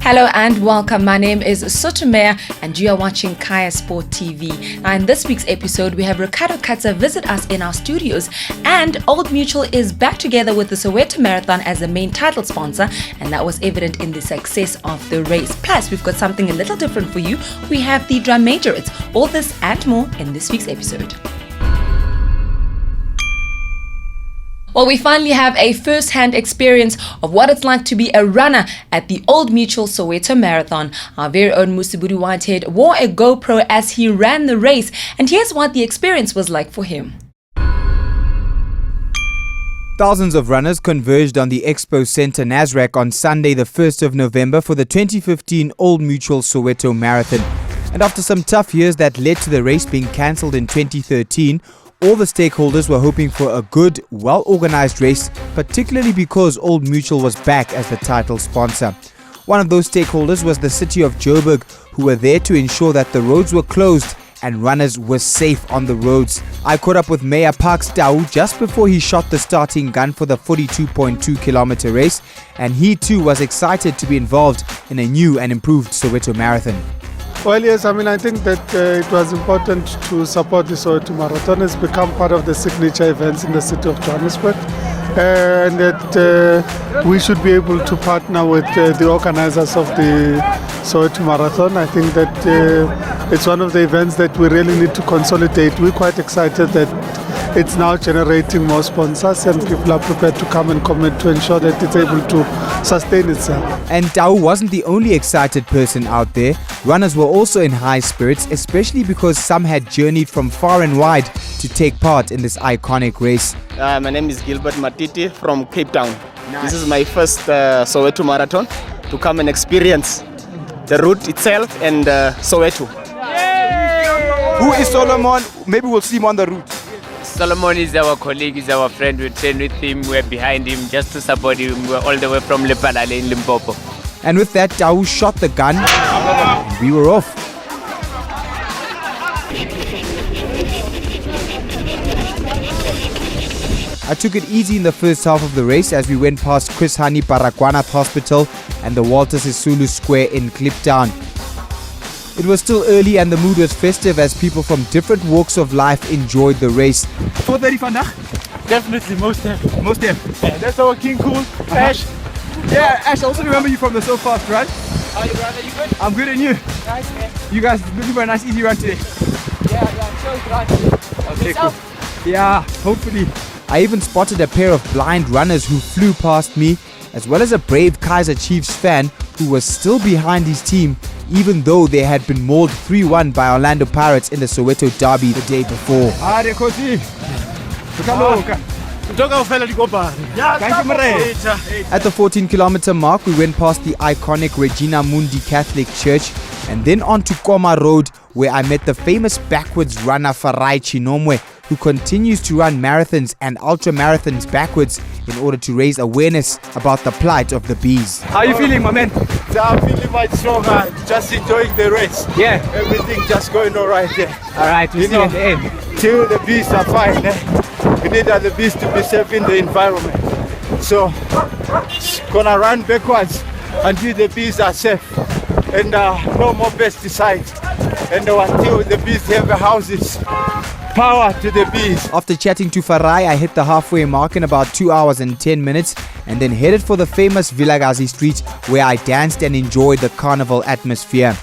Hello and welcome. My name is Sotomea and you are watching Kaya Sport TV. Now in this week's episode, we have Ricardo Katza visit us in our studios, and Old Mutual is back together with the Soweto Marathon as the main title sponsor, and that was evident in the success of the race. Plus, we've got something a little different for you. We have the Drum Majorettes. All this and more in this week's episode. Well, we finally have a first-hand experience of what it's like to be a runner at the Old Mutual Soweto Marathon. Our very own Mosibodi Whitehead wore a GoPro as he ran the race, and here's what the experience was like for him. Thousands of runners converged on the Expo Centre Nasrec on Sunday the 1st of November for the 2015 Old Mutual Soweto Marathon. And after some tough years that led to the race being cancelled in 2013, all the stakeholders were hoping for a good, well-organized race, particularly because Old Mutual was back as the title sponsor. One of those stakeholders was the city of Joburg, who were there to ensure that the roads were closed and runners were safe on the roads. I caught up with Mayor Parks Tau just before he shot the starting gun for the 42.2 kilometer race, and he too was excited to be involved in a new and improved Soweto Marathon. Well, yes, I think that it was important to support the Soweto Marathon. It's become part of the signature events in the city of Johannesburg, and that we should be able to partner with the organizers of the Soweto Marathon. I think that it's one of the events that we really need to consolidate. We're quite excited that it's now generating more sponsors and people are prepared to come and commit to ensure that it's able to sustain itself. And Tau wasn't the only excited person out there. Runners were also in high spirits, especially because some had journeyed from far and wide to take part in this iconic race. My name is Gilbert Matiti from Cape Town. Nice. This is my first Soweto Marathon to come and experience the route itself and Soweto. Who is Solomon? Maybe we'll see him on the route. Solomon is our colleague, is our friend. We train with him, we're behind him just to support him. We're all the way from Lepalale in Limpopo. And with that, Tau shot the gun and we were off. I took it easy in the first half of the race as we went past Chris Hani Baragwanath Hospital and the Walter Sisulu Square in Kliptown. It was still early and the mood was festive as people from different walks of life enjoyed the race. 4:30 vandaag? Definitely, most definitely. Most definitely. Yeah, that's our King Cool, Ash. Yeah, Ash, I also remember you from the So Fast run. How you run? Are you good? I'm good, and you? Nice, man. You guys looking for a nice easy run today? Yeah, I'm sure it's right. Okay, cool. Yeah, hopefully. I even spotted a pair of blind runners who flew past me, as well as a brave Kaizer Chiefs fan who was still behind his team, even though they had been mauled 3-1 by Orlando Pirates in the Soweto Derby the day before. At the 14-kilometer mark, we went past the iconic Regina Mundi Catholic Church and then on to Koma Road, where I met the famous backwards runner Farai Chinomwe, who continues to run marathons and ultra-marathons backwards in order to raise awareness about the plight of the bees. How are you feeling, my man? I'm feeling quite strong, just enjoying the race. Yeah. Everything just going all right there. All right, we'll see you at the end. Till the bees are fine. We need the bees to be safe in the environment. So, gonna run backwards until the bees are safe. And no more pesticides. And until the bees have houses. Power to the bees. After chatting to Farai, I hit the halfway mark in about 2 hours and 10 minutes and then headed for the famous Vilagazi Street, where I danced and enjoyed the carnival atmosphere.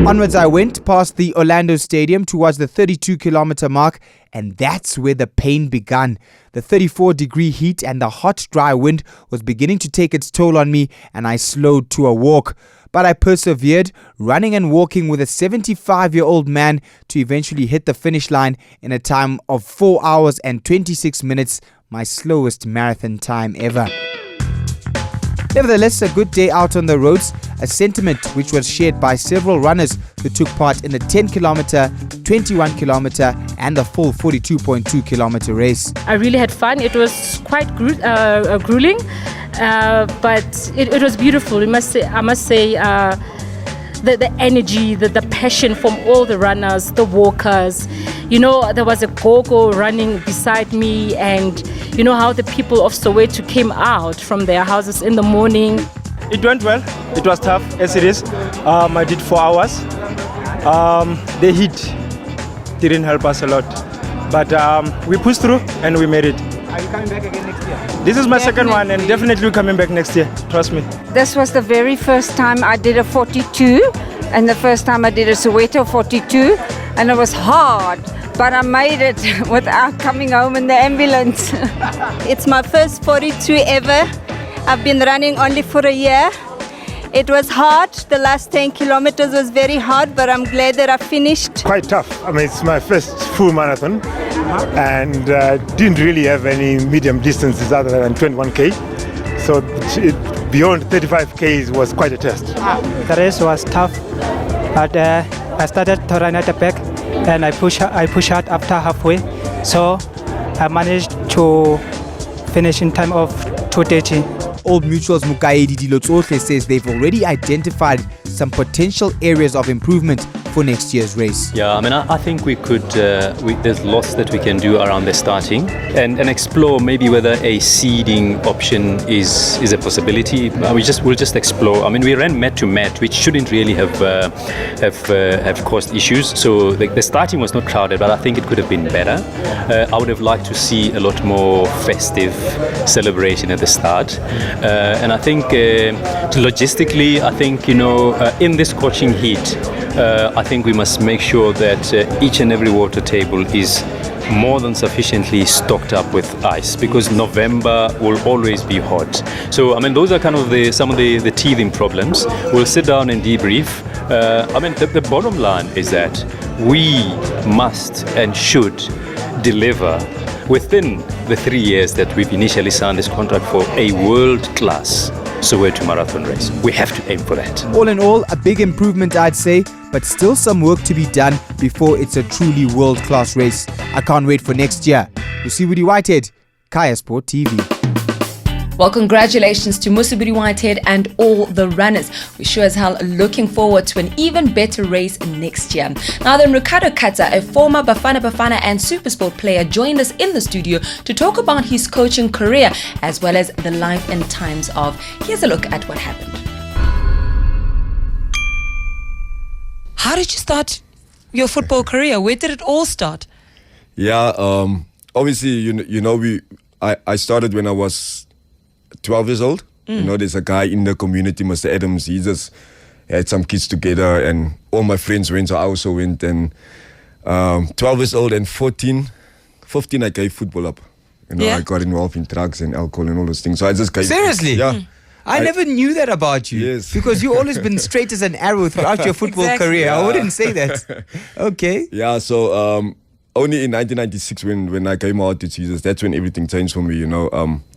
Onwards I went past the Orlando Stadium towards the 32-kilometer mark, and that's where the pain began. The 34-degree heat and the hot, dry wind was beginning to take its toll on me, and I slowed to a walk. But I persevered, running and walking with a 75-year-old man to eventually hit the finish line in a time of 4 hours and 26 minutes, my slowest marathon time ever. Nevertheless, a good day out on the roads, a sentiment which was shared by several runners who took part in the 10-kilometer, 21-kilometer and the full 42.2 kilometer race. I really had fun. It was quite grueling, but it was beautiful. I must say the energy, the passion from all the runners, the walkers. You know, there was a go-go running beside me, and you know how the people of Soweto came out from their houses in the morning. It went well. It was tough, as it is. I did 4 hours. The heat didn't help us a lot. But we pushed through and we made it. Are you coming back again next year? This is my second one, and definitely coming back next year. Trust me. This was the very first time I did a 42, and the first time I did a Soweto 42, and it was hard. But I made it without coming home in the ambulance. It's my first 42 ever. I've been running only for a year. It was hard. The last 10 kilometers was very hard, but I'm glad that I finished. Quite tough. I mean, it's my first full marathon, and didn't really have any medium distances other than 21k. So beyond 35k was quite a test. The race was tough, but I started to run at the back, and I push out after halfway. So I managed to finish in time of 2:30. Old Mutual's Mukaedi Dilotsohle says they've already identified some potential areas of improvement for next year's race. Yeah, I mean, I think we could, there's lots that we can do around the starting and explore maybe whether a seeding option is a possibility. We'll just explore. I mean, we ran mat to mat, which shouldn't really have caused issues. So the starting was not crowded, but I think it could have been better. I would have liked to see a lot more festive celebration at the start. And I think logistically, I think, in this scorching heat, I think we must make sure that each and every water table is more than sufficiently stocked up with ice, because November will always be hot. So, I mean, those are kind of some of the teething problems. We'll sit down and debrief. I mean, the bottom line is that we must and should deliver within the 3 years that we've initially signed this contract for a world-class Soweto Marathon race. We have to aim for that. All in all, a big improvement, I'd say, but still some work to be done before it's a truly world-class race. I can't wait for next year. Mosibodi Whitehead, Kaya Sport TV. Well, congratulations to Mosibodi Whitehead and all the runners. We're sure as hell looking forward to an even better race next year. Now then, Ricardo Katza, a former Bafana and Supersport player, joined us in the studio to talk about his coaching career as well as the life and times of. Here's a look at what happened. How did you start your football career? Where did it all start? Yeah, obviously, I started when I was 12 years old. There's a guy in the community, Mr. Adams. He just had some kids together, and all my friends went, so I also went. And 12 years old and 15, I gave football up. I got involved in drugs and alcohol and all those things. So I just gave. Seriously? Yeah. I never knew that about you. Yes. Because you've always been straight as an arrow throughout your football career. I wouldn't say that. Okay. Yeah, so only in 1996 when I came out to Jesus, that's when everything changed for me,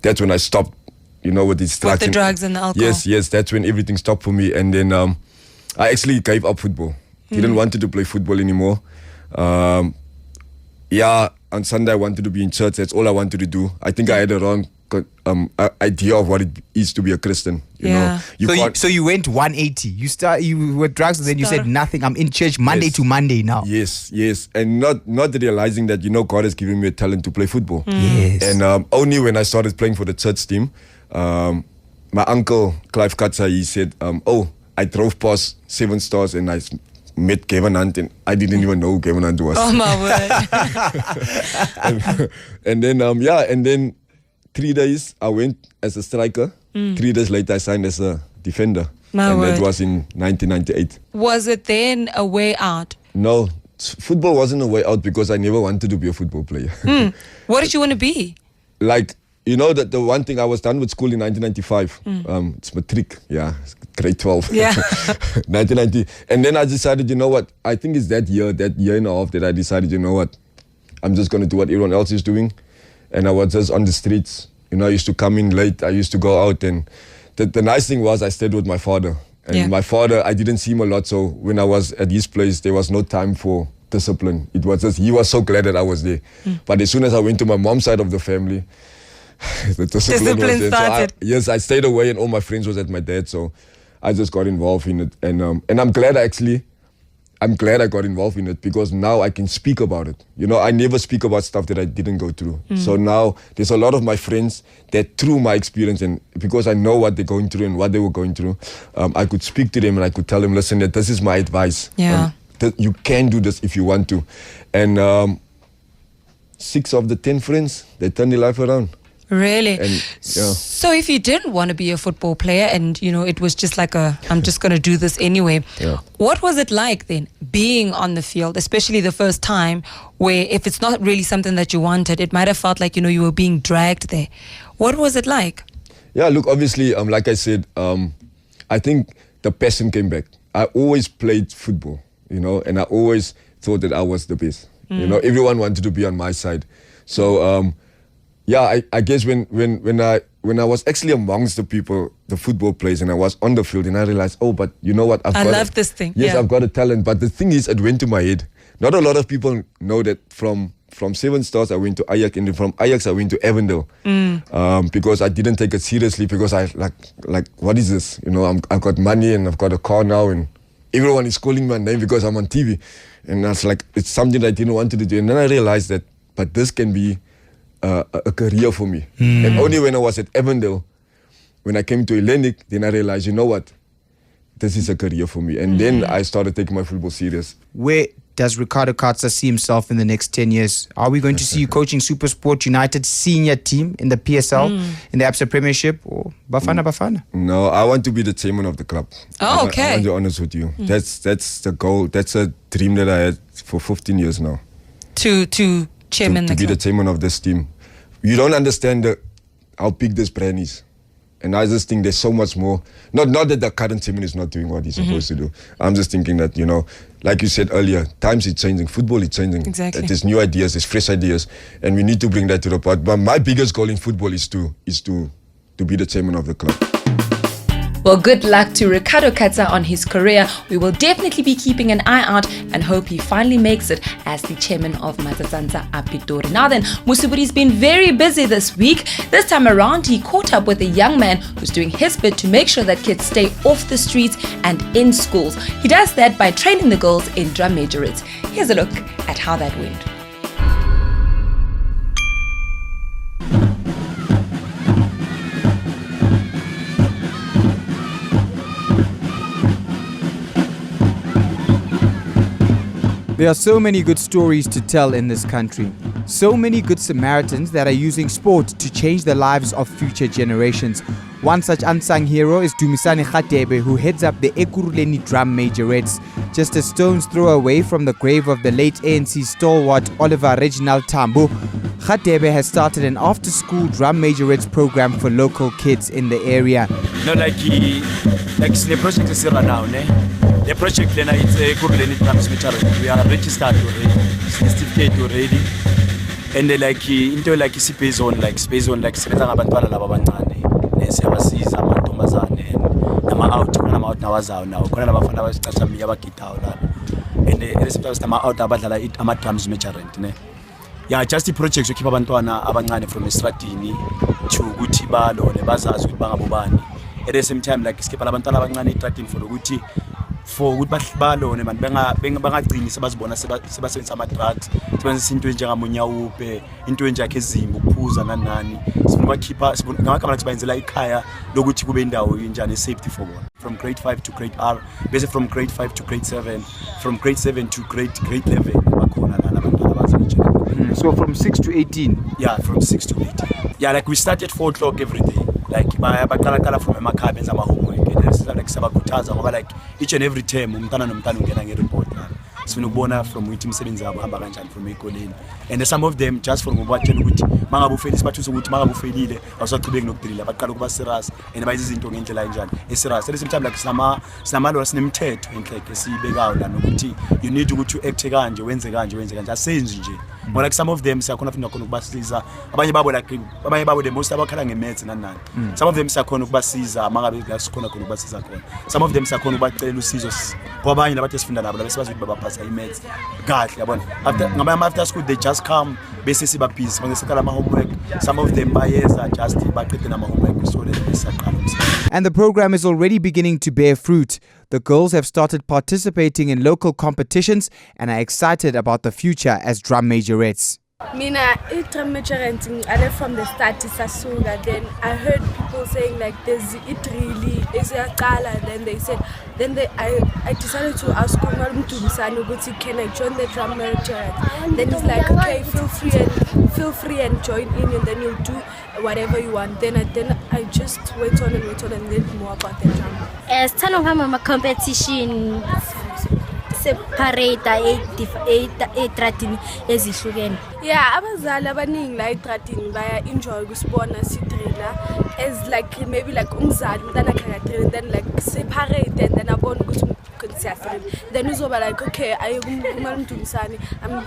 That's when I stopped, with these drugs. With the drugs and the alcohol. Yes, that's when everything stopped for me. And then I actually gave up football. Didn't want to play football anymore. On Sunday I wanted to be in church. That's all I wanted to do. I think I had a wrong idea of what it is to be a Christian. You know. So you went 180. You were drugs, and then you said nothing. I'm in church Monday to Monday now. Yes, and not realizing that God has given me a talent to play football. Yes, and only when I started playing for the church team, my uncle Clive Katza, he said, I drove past 7 Stars and I met Kevin Hunt, and I didn't even know who Kevin Hunt was. Oh my word! and then 3 days I went as a striker. 3 days later I signed as a defender. That was in 1998. Was it then a way out? No, football wasn't a way out because I never wanted to be a football player. What did you want to be? That the one thing, I was done with school in 1995. It's matric, grade 12. Yeah. 1990. And then I decided, I think it's that year and a half that I decided, I'm just going to do what everyone else is doing. And I was just on the streets. I used to come in late. I used to go out. And the nice thing was I stayed with my father. And my father, I didn't see him a lot. So when I was at his place, there was no time for discipline. It was just, he was so glad that I was there. But as soon as I went to my mom's side of the family, the discipline was there. started. So I stayed away, and all my friends was at my dad. So I just got involved in it, and I'm glad I got involved in it because now I can speak about it. You know, I never speak about stuff that I didn't go through. So now there's a lot of my friends that through my experience and because I know what they're going through and what they were going through, I could speak to them and I could tell them, listen, that this is my advice. Yeah. You can do this if you want to. And 6 of the 10 friends, they turned their life around. Really? And, yeah. So if you didn't want to be a football player and, you know, it was just like I'm just going to do this anyway, what was it like then being on the field, especially the first time where if it's not really something that you wanted, it might have felt like, you know, you were being dragged there. What was it like? Yeah, look, obviously, like I said, I think the passion came back. I always played football, you know, and I always thought that I was the best. You know, everyone wanted to be on my side. So, yeah, I guess when I was actually amongst the people, the football players, and I was on the field, and I realized, oh, but you know what? I love this thing. Yes, I've got a talent. But the thing is, it went to my head. Not a lot of people know that from 7 Stars, I went to Ajax, and then from Ajax, I went to Avondale. Because I didn't take it seriously because I like what is this? You know, I've got money and I've got a car now, and everyone is calling my name because I'm on TV. And I was like, it's something that I didn't want to do. And then I realized that, but this can be a career for me. And only when I was at Avondale, when I came to Hellenic, then I realized, you know what, this is a career for me. And then I started taking my football serious. Where does Ricardo Katza see himself in the next 10 years? Are we going to see you coaching Supersport United senior team in the PSL, in the Absa Premiership, or Bafana? No, I want to be the chairman of the club. Oh, okay. I want to be honest with you. That's the goal. That's a dream that I had for 15 years now. To chairman to be the chairman of this team. You don't understand how big this brand is. And I just think there's so much more. Not that the current chairman is not doing what he's supposed to do. I'm just thinking that, you know, like you said earlier, times is changing, football is changing. Exactly. There's new ideas, there's fresh ideas, and we need to bring that to the part. But my biggest goal in football is to be the chairman of the club. Well, good luck to Ricardo Katza on his career. We will definitely be keeping an eye out and hope he finally makes it as the chairman of Matsatsanza Apitori. Now then, Mosibodi's been very busy this week. This time around, he caught up with a young man who's doing his bit to make sure that kids stay off the streets and in schools. He does that by training the girls in drum majorettes. Here's a look at how that went. There are so many good stories to tell in this country. So many good Samaritans that are using sport to change the lives of future generations. One such unsung hero is Dumisani Radebe, who heads up the Ekhuruleni Drum Majorettes, just a stone's throw away from the grave of the late ANC stalwart Oliver Reginald Tambo. Radebe has started an after-school drum majorettes program for local kids in the area. No, like the project is now, the project then it's Ekhuruleni Drum Majorettes. We are registered already, certificate already, and into like space zone like sebenza ngabantwana laba abancane nesiyabasiza amantombazane nama out nawazayo nawo khona labafana abasicashamiya abagidayo la and reseptors nama out abadlala ama drums majorette ne. Yeah, just the project yokhipha abantwana abancane from estradini to ukuthi balone bazazi ukuthi bangabobani. At the same time like skipha labantwana abancane estradini for ukuthi balone man bangagcini sebazibona sebasebenzisa ama drugs, sebenzisa into enjengamunyawupe, into enjakhe ezimbu ukuphuza nanani. Sifuna bakhipha ngakho la sibayenzela ikhaya lokuthi kube indawo enjani safety for bona. From grade 5 to grade R, basically from grade 5 to grade 7, from grade 7 to grade 11 bakhona la abantwana bazitshe. So from 6 to 18? Yeah, from 6 to 18. Yeah, like we start at 4 o'clock every day. Like baqala from emakhaya benza ama homework and like sabakhuthaza ngoba like each and every term umntana nomntana ungena nge-report la. Sifuna ukubona from ukuthi umsebenzi wabo hamba kanjani from ekoleni. And some of them just from ngobatshela ukuthi mangabe ufeli sibathusa ukuthi mangabe ufelile awusaqhubeki nokudrilla baqala ukuba serious and bayiza izinto ngendlela enjani serious. At the same time like sinamalo sinemithetho enhleke esiyibekayo la nokuthi you need ukuthi uact kanje wenze kanje asenzi nje More like some of them siyakhona futhi nakhona ukubasiza abanye babo the most abakhala ngemeds nanani some of them siyakhona ukubasiza mangabe sikhona khona ukubasiza khona some of them siyakhona ukubacela usizo kwabanye labathi sifunda nabo bese bazothi babaphatha imeds kahle yabona after school they just come bese siba busy bangesekala ama homework some of them bayeza just baqede nama homework so that besaqala. And the program is already beginning to bear fruit. The girls have started participating in local competitions and are excited about the future as drum majorettes. Mina, drum majorettes, I left from the start to Sasuga. Then I heard people saying like there's it really is a kala. Then they said, I decided to ask Dumisani, can I join the drum majorettes? Then it's like, okay, feel free and join in, and then you'll do whatever you want. Then I just went on and learned more about the drum. As time of my competition. Separate ezihlukene. Yeah, abazali abaningi la etratini baya enjoy kusibona sidrilla as like maybe like umzali umntana akakadrilla then like separate and then abona ukuthi siyadrilla then uzoba like okay Dumisani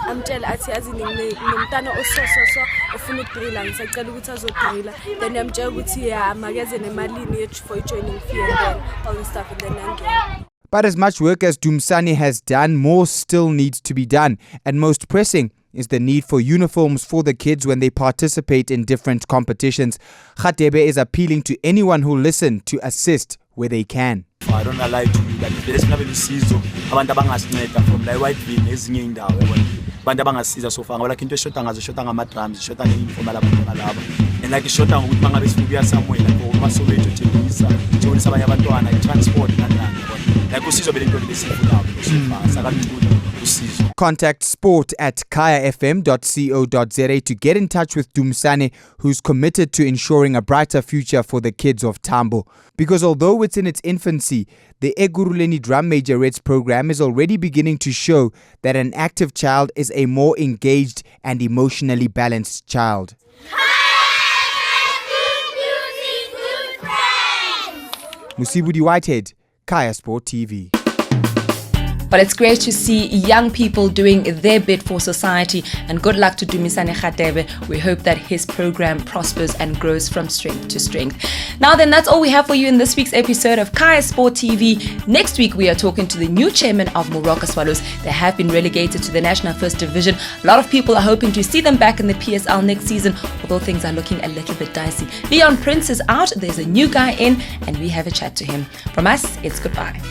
amtshela athi yazi nomntana so ufuna ukudrilla ngisacela ukuthi azodrilla then yamtshela ukuthi yeah makeze nemalini yethu for joining fee and then all the stuff and then angena. But as much work as Dumisani has done, more still needs to be done. And most pressing is the need for uniforms for the kids when they participate in different competitions. Radebe is appealing to anyone who'll listen to assist where they can. I don't lie to you, like there's never been season. Abantu abangasinceda from the Whitehead ezinye indawo yabona. Abantu abangasiza so far ngoba like into eshota ngama-drums, eshota nge-uniform alaba laba. And like ishota ngokuthi mangabe sibuya somewhere like Mosibodi Whitehead abanye abantwana i-transport nanani yabona. Like usizo belento lesifuna so sakamthula usizo. Contact sport at kayafm.co.za to get in touch with Dumisani, who's committed to ensuring a brighter future for the kids of Tambo. Because although it's in its infancy, the Ekhuruleni Drum Majorettes program is already beginning to show that an active child is a more engaged and emotionally balanced child. Mosibodi Whitehead, Kaya Sport TV. But it's great to see young people doing their bit for society, and good luck to Dumisani Radebe. We hope that his program prospers and grows from strength to strength. Now then, that's all we have for you in this week's episode of Kaya Sport TV. Next week, we are talking to the new chairman of Moroka Swallows. They have been relegated to the National First Division. A lot of people are hoping to see them back in the PSL next season, although things are looking a little bit dicey. Leon Prince is out, there's a new guy in, and we have a chat to him. From us, it's goodbye.